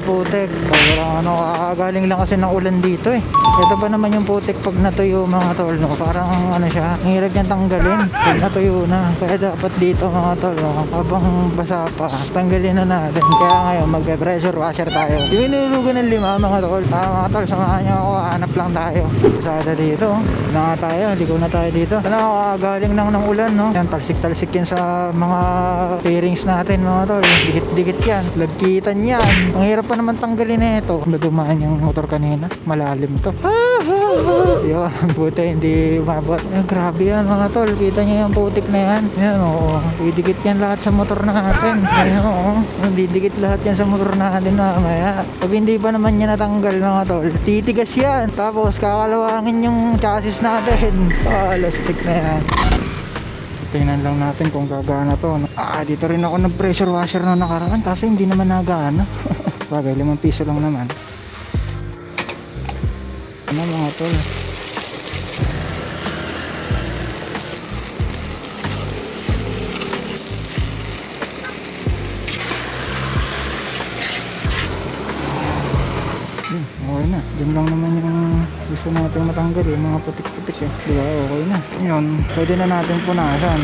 kaputik. Parang ano, kakagaling lang kasi ng ulan dito eh. Ito pa naman yung putik pag natuyo mga tol, no? Parang ano siya, ang hirap niyang tanggalin pag natuyo na. Kaya dapat dito mga tol, no? Habang basa pa, tanggalin na natin. Kaya ngayon magpe-pressure washer tayo. Ibinulugan ng 5 mga tol. Mga tol, samahan niyo ako, hanap lang tayo. Sada dito, na nga tayo, liko na tayo dito. Ano, kakagaling lang ng ulan, no? Yan, talsik-talsik yan sa mga fairings natin mga tol. Dikit-dikit yan, lagkitan yan. Ang hirap pa naman tanggalin na ito. Dumaan yung motor kanina, malalim to. Yun, buti hindi umabot. Grabe yan mga tol, kita niyo yung putik na yan. Yan oo, didikit yan lahat sa motor natin. Yan oo, didikit lahat yan sa motor natin mamaya. Pag hindi pa naman yan natanggal mga tol, titigas yan. Tapos kakalawangin yung chassis natin. Lastik na yan. Tingnan lang natin kung gagana to, no? Dito rin ako nag-pressure washer na nakaraan kasi hindi naman nagana. Bagay, 5 piso lang naman. Ano mga tol? Okay na. Diyan lang naman yung gusto natin matanggal yung mga putik-putik eh. Diba? Okay na. Yun. Pwede na natin punasan.